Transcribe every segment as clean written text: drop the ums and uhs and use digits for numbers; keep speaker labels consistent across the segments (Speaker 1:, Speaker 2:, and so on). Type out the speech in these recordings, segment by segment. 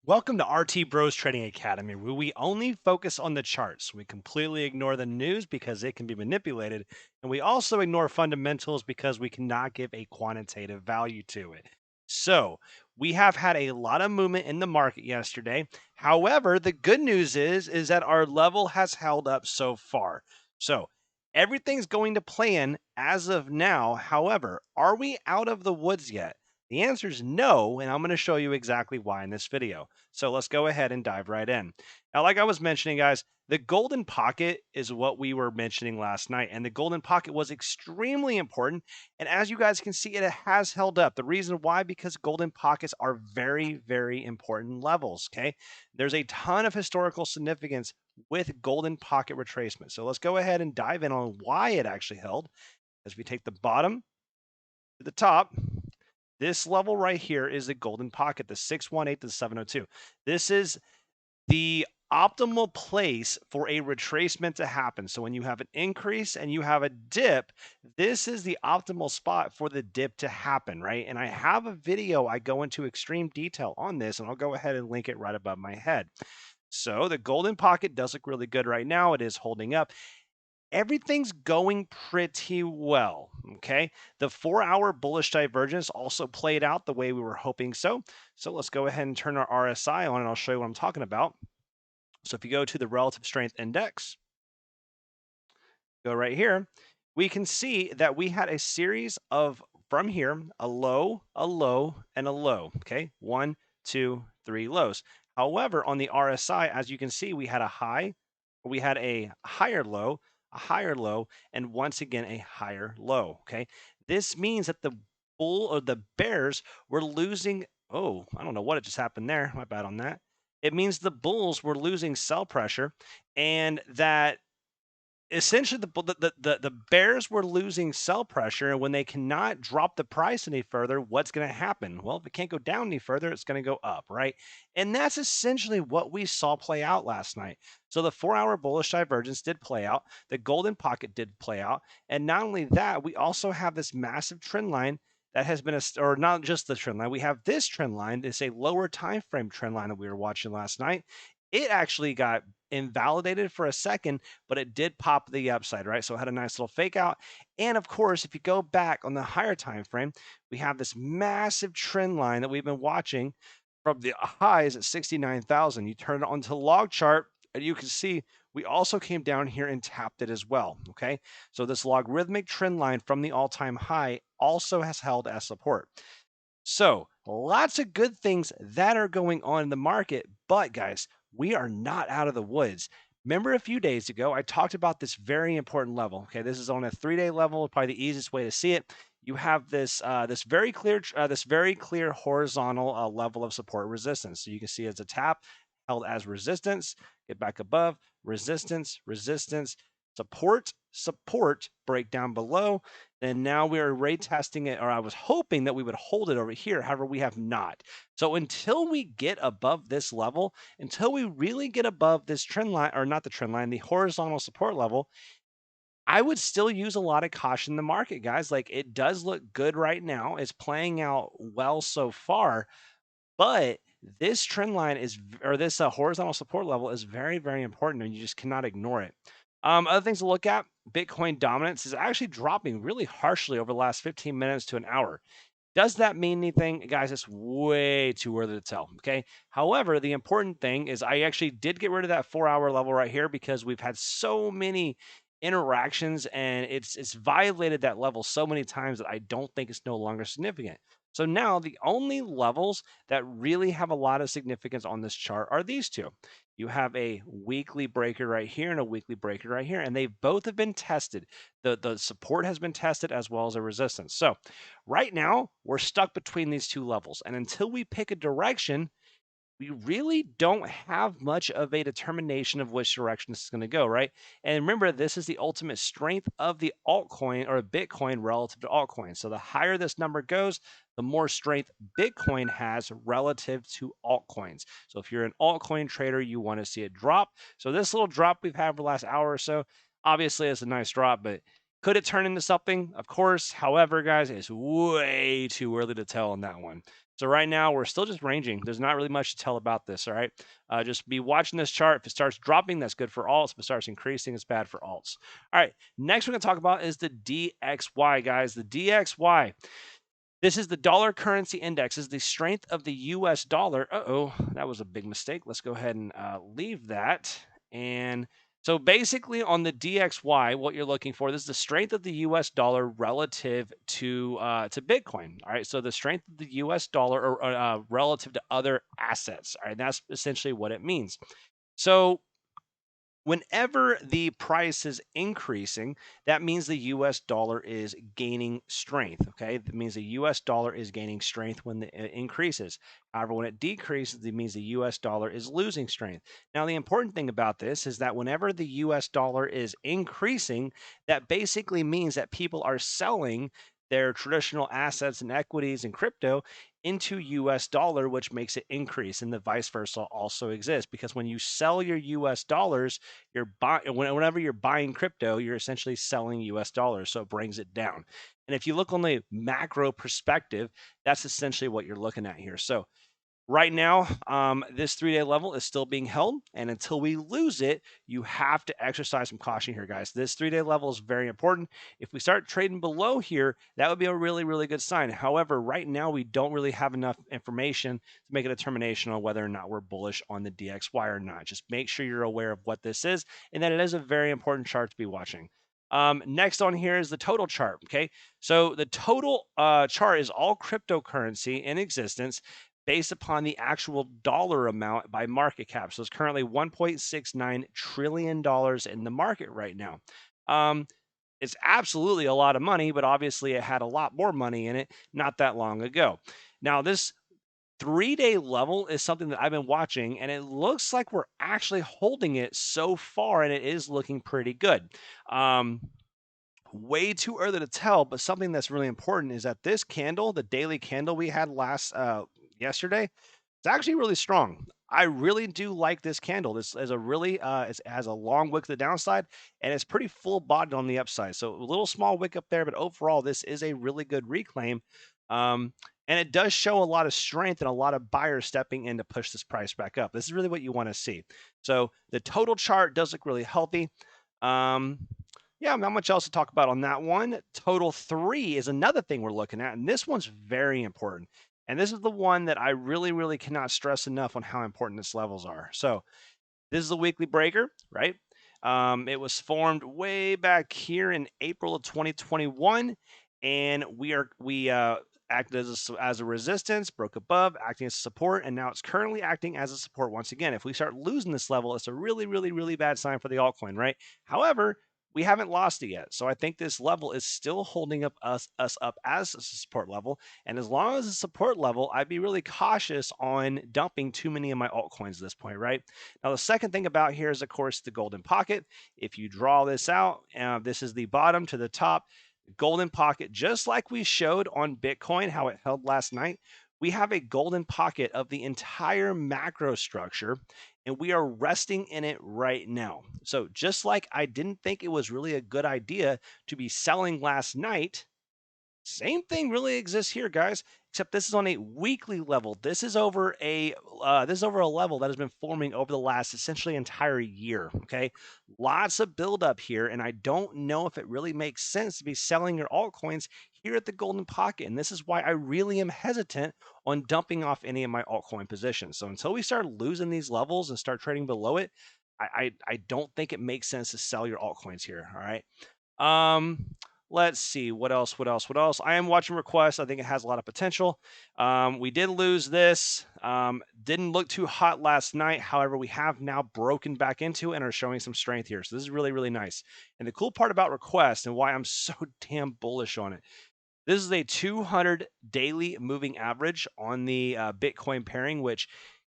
Speaker 1: Welcome to RTBro's Trading Academy, where we only focus on the charts. We completely ignore the news because it can be manipulated, and we also ignore fundamentals because we cannot give a quantitative value to it. So, we have had a lot of movement in the market yesterday. However, the good news is that our level has held up so far. So, everything's going to plan as of now. However, are we out of the woods yet? The answer is no, and I'm going to show you exactly why in this video. So let's go ahead and dive right in. Now, like I was mentioning, guys, the golden pocket is what we were mentioning last night, and the golden pocket was extremely important. And as you guys can see, it has held up. The reason why, because golden pockets are very, very important levels. Okay, there's a ton of historical significance with golden pocket retracement. So let's go ahead and dive in on why it actually held. As we take the bottom to the top, this level right here is the golden pocket, the 618 to the 702. This is the optimal place for a retracement to happen. So when you have an increase and you have a dip, this is the optimal spot for the dip to happen, right? And I have a video I go into extreme detail on this, and I'll go ahead and link it right above my head. So the golden pocket does look really good right now. It is holding up. Everything's going pretty well. Okay. The 4-hour bullish divergence also played out the way we were hoping so. So let's go ahead and turn our RSI on and I'll show you what I'm talking about. So if you go to the relative strength index, go right here, we can see that we had a series of from here a low, and a low. Okay. 1, 2, 3 lows. However, on the RSI, as you can see, we had a high, we had a higher low, and once again a higher low. Okay. This means that the bull or the bears were losing. Oh, I don't know what it just happened there. My bad on that. It means the bulls were losing sell pressure and that essentially the bears were losing sell pressure, and when they cannot drop the price any further, what's going to happen? Well, if it can't go down any further, it's going to go up, right? And that's essentially what we saw play out last night. So the 4-hour bullish divergence did play out, the golden pocket did play out, and not only that, we also have this massive trend line that has been or not just the trend line, we have this trend line. It's a lower time frame trend line that we were watching last night. It actually got invalidated for a second, but it did pop the upside, right? So it had a nice little fake out. And of course, if you go back on the higher time frame, we have this massive trend line that we've been watching from the highs at 69,000. You turn it onto the log chart, and you can see we also came down here and tapped it as well. Okay. So this logarithmic trend line from the all-time high also has held as support. So lots of good things that are going on in the market, but guys, we are not out of the woods. Remember a few days ago, I talked about this very important level. Okay, this is on a 3-day level, probably the easiest way to see it. You have this very clear horizontal level of support resistance. So you can see it's a tap held as resistance, get back above, resistance, resistance, support, break down below. And now we are retesting it, or I was hoping that we would hold it over here. However, we have not. So until we get above this level, until we really get above this trend line, or not the trend line, the horizontal support level, I would still use a lot of caution in the market, guys. Like, it does look good right now. It's playing out well so far, but this trend line is, or this horizontal support level is very, very important, and you just cannot ignore it. Other things to look at: Bitcoin dominance is actually dropping really harshly over the last 15 minutes to an hour. Does that mean anything? Guys, it's way too early to tell. Okay. However, the important thing is I actually did get rid of that 4-hour level right here because we've had so many interactions and it's violated that level so many times that I don't think it's no longer significant. So now the only levels that really have a lot of significance on this chart are these two. You have a weekly breaker right here and a weekly breaker right here, and they both have been tested. The support has been tested as well as a resistance. So right now, we're stuck between these two levels. And until we pick a direction, we really don't have much of a determination of which direction this is going to go, right? And remember, this is the ultimate strength of the altcoin or Bitcoin relative to altcoin. So the higher this number goes, the more strength Bitcoin has relative to altcoins. So if you're an altcoin trader, you want to see it drop. So this little drop we've had for the last hour or so, obviously it's a nice drop, but Could it turn into something? Of course. However, guys, it's way too early to tell on that one. So right now, we're still just ranging. There's not really much to tell about this, all right? Just be watching this chart. If it starts dropping, that's good for alts. If it starts increasing, it's bad for alts. All right, next we're going to talk about is the DXY, guys. The DXY. This is the dollar currency index. This is the strength of the U.S. dollar. Uh-oh, that was a big mistake. Let's go ahead and leave that. And so basically on the DXY, what you're looking for, this is the strength of the U.S. dollar relative to Bitcoin. All right, so the strength of the U.S. dollar or, relative to other assets. All right, that's essentially what it means. So whenever the price is increasing, that means the US dollar is gaining strength. Okay. That means the US dollar is gaining strength when it increases. However, when it decreases, it means the US dollar is losing strength. Now, the important thing about this is that whenever the US dollar is increasing, that basically means that people are selling their traditional assets and equities and crypto into US dollar, which makes it increase, and the vice versa also exists because when you sell your US dollars, whenever you're buying crypto, you're essentially selling US dollars, so it brings it down. And if you look on the macro perspective, that's essentially what you're looking at here. So right now, this 3-day level is still being held, and until we lose it, you have to exercise some caution here, guys. This 3-day level is very important. If we start trading below here, that would be a really, really good sign. However, right now, we don't really have enough information to make a determination on whether or not we're bullish on the DXY or not. Just make sure you're aware of what this is and that it is a very important chart to be watching. Next on here is the total chart. Okay, so the total chart is all cryptocurrency in existence based upon the actual dollar amount by market cap. So it's currently $1.69 trillion in the market right now. It's absolutely a lot of money, but obviously it had a lot more money in it not that long ago. Now, this 3-day level is something that I've been watching, and it looks like we're actually holding it so far, and it is looking pretty good. Way too early to tell, but something that's really important is that this candle, the daily candle we had yesterday, it's actually really strong. I really do like this candle. This is a really it has a long wick to the downside, and it's pretty full bodied on the upside. So a little small wick up there, but overall, this is a really good reclaim. And it does show a lot of strength and a lot of buyers stepping in to push this price back up. This is really what you want to see. So the total chart does look really healthy. Yeah, not much else to talk about on that one. Total 3 is another thing we're looking at, and this one's very important. And this is the one that I really, really cannot stress enough on how important its levels are. So this is a weekly breaker, right? It was formed way back here in April of 2021, and we acted as a resistance, broke above, acting as a support, and now it's currently acting as a support once again. If we start losing this level, it's a really, really, really bad sign for the altcoin, right? However, we haven't lost it yet. So I think this level is still holding up us up as a support level. And as long as it's a support level, I'd be really cautious on dumping too many of my altcoins at this point, right? Now, the second thing about here is, of course, the golden pocket. If you draw this out, this is the bottom to the top. Golden pocket, just like we showed on Bitcoin, how it held last night, we have a golden pocket of the entire macro structure, and we are resting in it right now. So just like I didn't think it was really a good idea to be selling last night, same thing really exists here, guys, except this is on a weekly level. This is over a level that has been forming over the last essentially entire year. Okay, lots of buildup here, and I don't know if it really makes sense to be selling your altcoins here at the golden pocket. And this is why I really am hesitant on dumping off any of my altcoin positions. So until we start losing these levels and start trading below it, I don't think it makes sense to sell your altcoins here. All right. Let's see what else. I am watching requests. I think it has a lot of potential. We did lose this. Didn't look too hot last night. However, we have now broken back into and are showing some strength here. So this is really, really nice. And the cool part about request and why I'm so damn bullish on it. This is a 200 daily moving average on the Bitcoin pairing, which,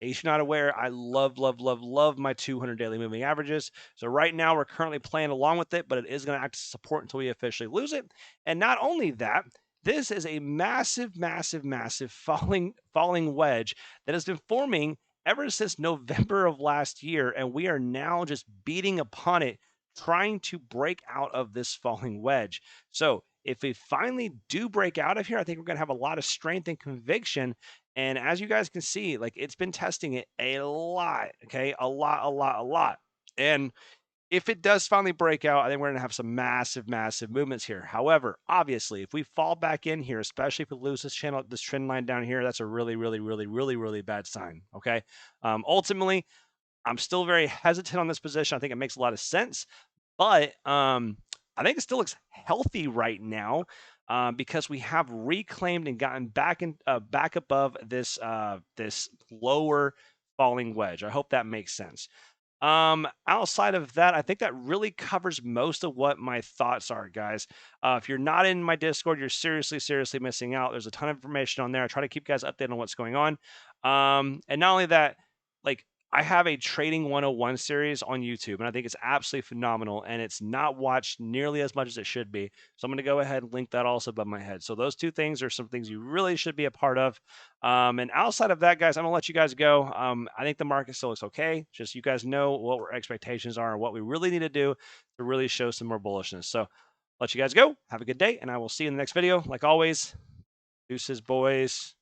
Speaker 1: in case you're not aware, I love, love, love, love my 200 daily moving averages. So right now we're currently playing along with it, but it is going to act as support until we officially lose it. And not only that, this is a massive, massive, massive falling wedge that has been forming ever since November of last year, and we are now just beating upon it trying to break out of this falling wedge. So if we finally do break out of here, I think we're going to have a lot of strength and conviction. And as you guys can see, like it's been testing it a lot. Okay. A lot, a lot, a lot. And if it does finally break out, I think we're going to have some massive, massive movements here. However, obviously, if we fall back in here, especially if we lose this channel, this trend line down here, that's a really, really, really, really, really bad sign. Okay. Ultimately, I'm still very hesitant on this position. I think it makes a lot of sense, but I think it still looks healthy right now because we have reclaimed and gotten back back above this lower falling wedge. I hope that makes sense. Outside of that, I think that really covers most of what my thoughts are, guys. If you're not in my Discord, you're seriously, seriously missing out. There's a ton of information on there. I try to keep you guys updated on what's going on. And not only that, like I have a Trading 101 series on YouTube, and I think it's absolutely phenomenal, and it's not watched nearly as much as it should be. So I'm going to go ahead and link that also above my head. So those two things are some things you really should be a part of. And outside of that, guys, I'm gonna let you guys go. I think the market still looks okay. Just you guys know what our expectations are and what we really need to do to really show some more bullishness. So let you guys go. Have a good day, and I will see you in the next video. Like always, deuces, boys.